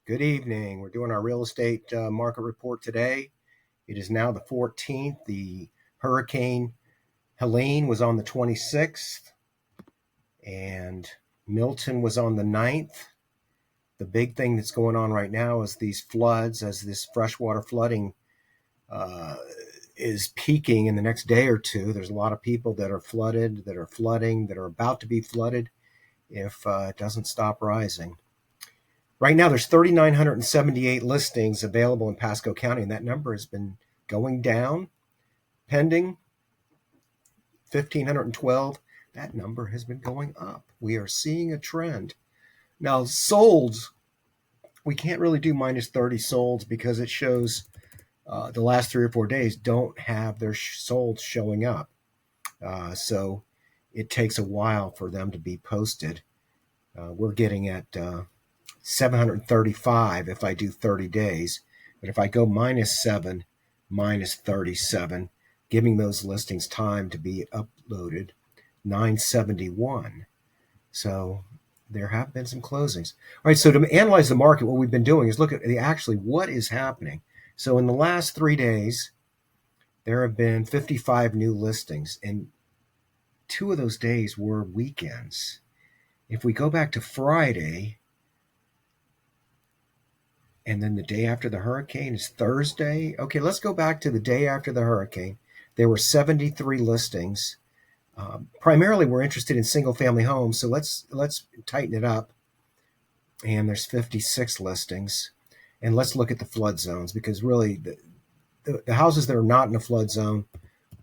Good evening. We're doing our real estate market report today. It is now the 14th. The Hurricane Helene was on the 26th, and Milton was on the 9th. The big thing that's going on right now is these floods, as this freshwater flooding uh, is peaking in the next day or two. There's a lot of people that are flooded, that are flooding, that are about to be flooded if it doesn't stop rising. Right now, there's 3,978 listings available in Pasco County, and that number has been going down. Pending, 1,512. That number has been going up. We are seeing a trend. Now, solds, we can't really do minus 30 solds because it shows the last 3 or 4 days don't have their solds showing up. So it takes a while for them to be posted. We're getting at 735 if I do 30 days. But if I go -7, -37, giving those listings time to be uploaded, 971. So there have been some closings. All right, so to analyze the market, what we've been doing is look at actually what is happening. So in the last 3 days, there have been 55 new listings, and 2 of those days were weekends. If we go back to Friday, and then the day after the hurricane is Thursday. Okay, let's go back to the day after the hurricane. There were 73 listings. Primarily, we're interested in single-family homes, so let's tighten it up. And there's 56 listings. And let's look at the flood zones, because really the houses that are not in a flood zone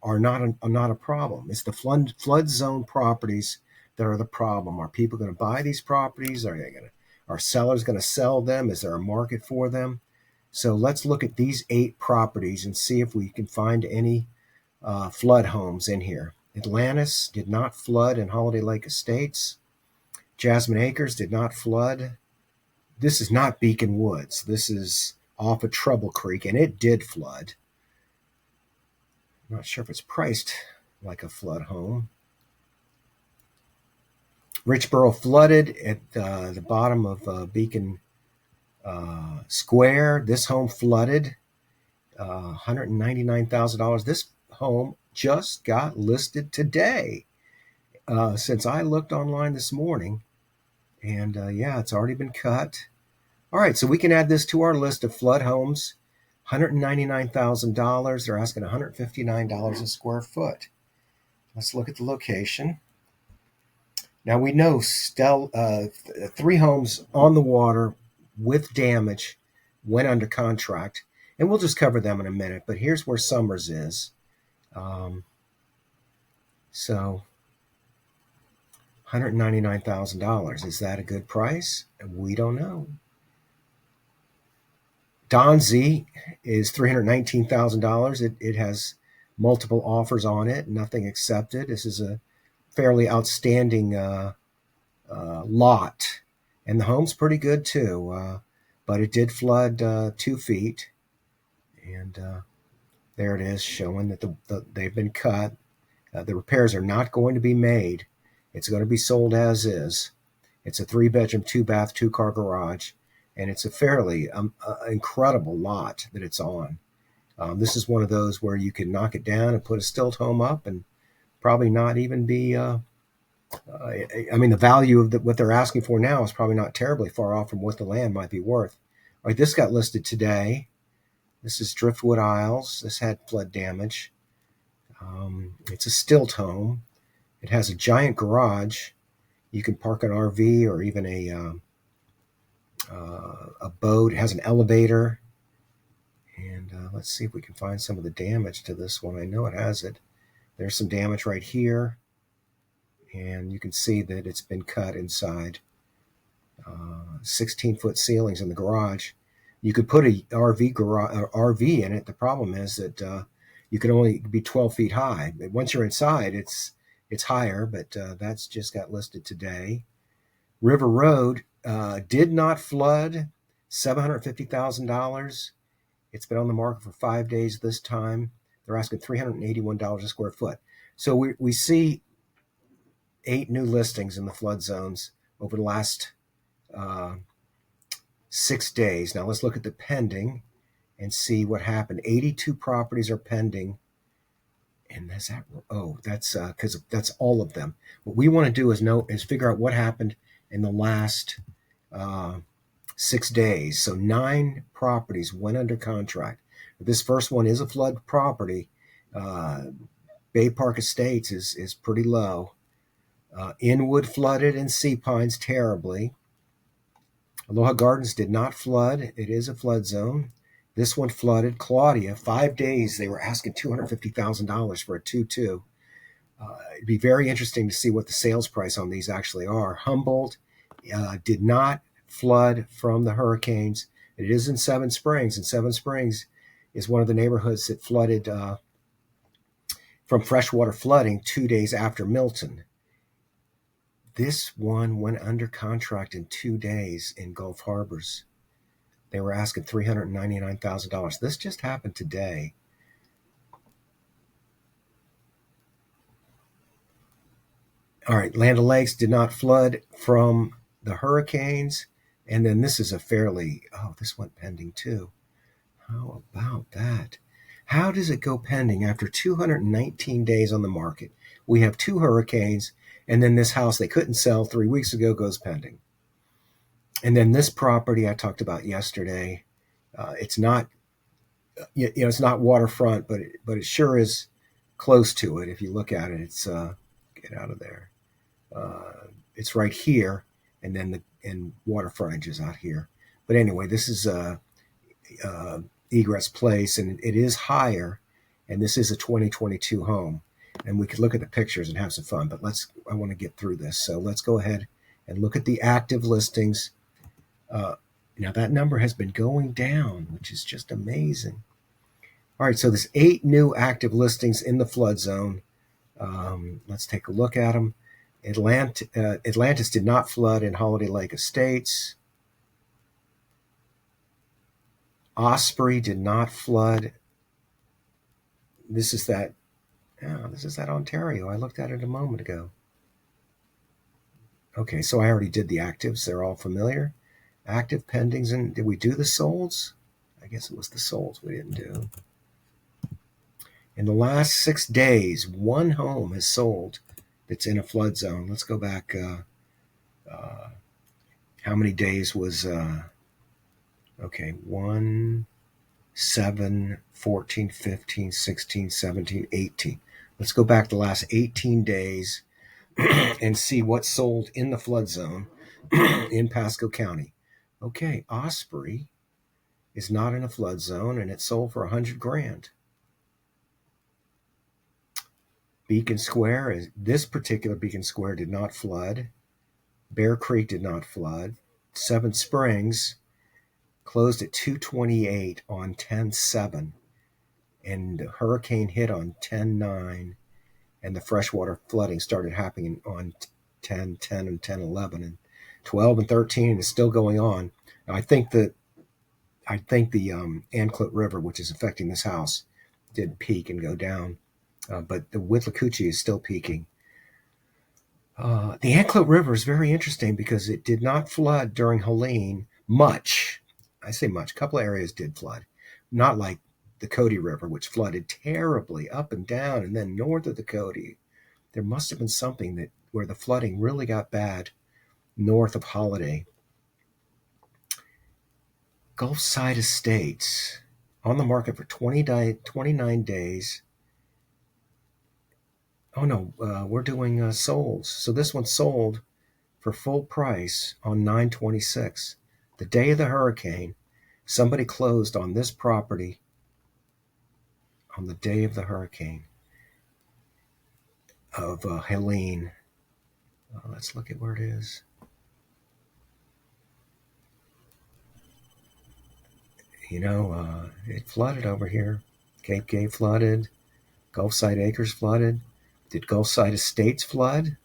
are not a problem. It's the flood zone properties that are the problem. Are people going to buy these properties? Are sellers going to sell them? Is there a market for them? So let's look at these 8 properties and see if we can find any flood homes in here. Atlantis did not flood in Holiday Lake Estates. Jasmine Acres did not flood. This is not Beacon Woods. This is off of Trouble Creek, and it did flood. I'm not sure if it's priced like a flood home. Richboro flooded at the bottom of Beacon Square. This home flooded, $199,000. This home just got listed today, since I looked online this morning. And yeah, it's already been cut. All right, so we can add this to our list of flood homes. $199,000. They're asking $159 a square foot. Let's look at the location. Now we know 3 homes on the water with damage went under contract, and we'll just cover them in a minute. But here's where Summers is. So $199,000. Is that a good price? We don't know. Donzie is $319,000. It has multiple offers on it, nothing accepted. This is a fairly outstanding lot, and the home's pretty good too, but it did flood 2 feet, and there it is, showing that they've been cut. The repairs are not going to be made. It's going to be sold as is. It's a 3-bedroom, 2-bath, 2-car garage, and it's a fairly incredible lot that it's on. This is one of those where you can knock it down and put a stilt home up and probably not even be, the value of what they're asking for now is probably not terribly far off from what the land might be worth. All right, this got listed today. This is Driftwood Isles. This had flood damage. It's a stilt home. It has a giant garage. You can park an RV or even a boat. It has an elevator. And let's see if we can find some of the damage to this one. I know it has it. There's some damage right here, and you can see that it's been cut inside. 16-foot ceilings in the garage. You could put a RV in it. The problem is that you can only be 12 feet high. Once you're inside, it's higher, but that's just got listed today. River Road did not flood, $750,000. It's been on the market for 5 days this time. They're asking $381 a square foot. So we see 8 new listings in the flood zones over the last 6 days. Now let's look at the pending and see what happened. 82 properties are pending. And that's that. Oh, that's because that's all of them. What we want to do is figure out what happened in the last 6 days. So 9 properties went under contract. This first one is a flood property. Bay Park Estates is pretty low. Inwood flooded and Sea Pines terribly. Aloha Gardens did not flood. It is a flood zone. This one flooded. Claudia, 5 days, they were asking $250,000 for a 2-2. It'd be very interesting to see what the sales price on these actually are. Humboldt did not flood from the hurricanes. It is in Seven Springs, and Seven Springs is one of the neighborhoods that flooded from freshwater flooding 2 days after Milton. This one went under contract in 2 days in Gulf Harbors. They were asking $399,000. This just happened today. All right, Land O'Lakes did not flood from the hurricanes. And then this is a fairly, this went pending too. How about that? How does it go pending after 219 days on the market? We have 2 hurricanes, and then this house they couldn't sell 3 weeks ago goes pending. And then this property I talked about yesterday, it's not, it's not waterfront, but it sure is close to it. If you look at it, it's get out of there. It's right here, and then and water frontage is out here. But anyway, this is Egress Place, and it is higher, and this is a 2022 home. And we could look at the pictures and have some fun, but I want to get through this. So let's go ahead and look at the active listings. Now that number has been going down, which is just amazing. All right, so there's 8 new active listings in the flood zone. Let's take a look at them. Atlantis did not flood in Holiday Lake Estates. Osprey did not flood. This is that Ontario. I looked at it a moment ago. Okay, so I already did the actives. They're all familiar. Active pendings, and did we do the solds? I guess it was the solds we didn't do. In the last 6 days, 1 home has sold that's in a flood zone. Let's go back. How many days was 1, 7, 14, 15, 16, 17, 18. Let's go back the last 18 days and see what sold in the flood zone in Pasco County. Okay, Osprey is not in a flood zone, and it sold for $100,000. Beacon Square, this particular Beacon Square did not flood. Bear Creek did not flood. Seven Springs closed at 228 on 10/7, and the hurricane hit on 10/9, and the freshwater flooding started happening on 10/10 and 10/11, and 12 and 13 is still going on. Now, I think the Anclet River, which is affecting this house, did peak and go down. But the Withlacoochee is still peaking. The Anclet River is very interesting because it did not flood during Helene much. I say much. A couple of areas did flood. Not like the Cody River, which flooded terribly up and down, and then north of the Cody. There must have been something where the flooding really got bad north of Holiday. Gulfside Estates, on the market for 29 days. Oh no, we're doing solds. So this one sold for full price on 9/26. The day of the hurricane, somebody closed on this property on the day of the hurricane of Helene. Let's look at where it is. It flooded over here. Cape Gay flooded. Gulfside Acres flooded. Did Gulfside Estates flood?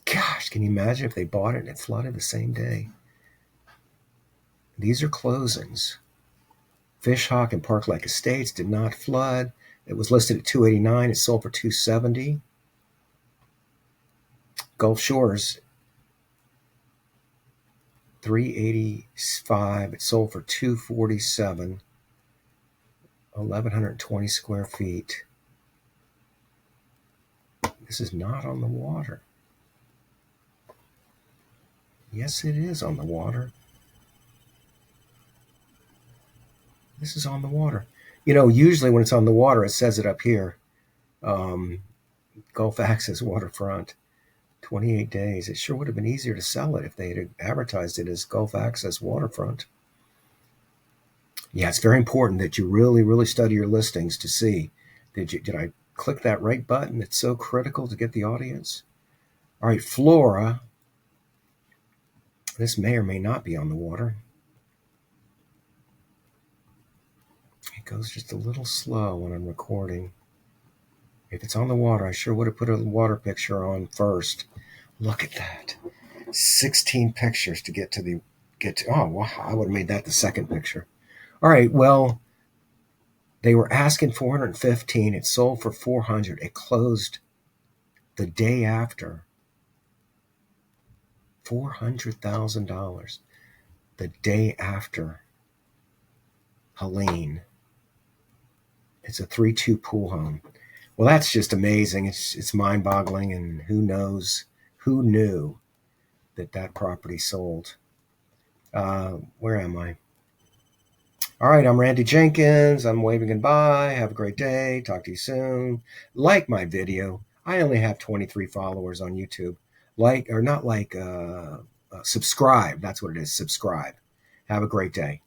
Gosh, can you imagine if they bought it and it flooded the same day? These are closings. Fishhawk and Park Lake Estates did not flood. It was listed at 289. It sold for 270. Gulf Shores 385. It sold for 247. 1,120 square feet. This is not on the water. Yes, it is on the water. This is on the water. You know, usually when it's on the water, it says it up here. Gulf Access Waterfront, 28 days. It sure would have been easier to sell it if they had advertised it as Gulf Access Waterfront. Yeah, it's very important that you really, really study your listings to see, did I click that right button? It's so critical to get the audience. All right, Flora. This may or may not be on the water. It goes just a little slow when I'm recording. If it's on the water, I sure would have put a water picture on first. Look at that. 16 pictures to get to oh, wow, I would have made that the second picture. All right, well, they were asking 415. It sold for 400. It closed the day after. $400,000 the day after Helene. It's a 3-2 pool home. Well, that's just amazing. It's mind-boggling, and who knew that property sold. Where am I? All right, I'm Randy Jenkins. I'm waving goodbye. Have a great day. Talk to you soon. Like my video. I only have 23 followers on YouTube. Subscribe. That's what it is. Subscribe. Have a great day.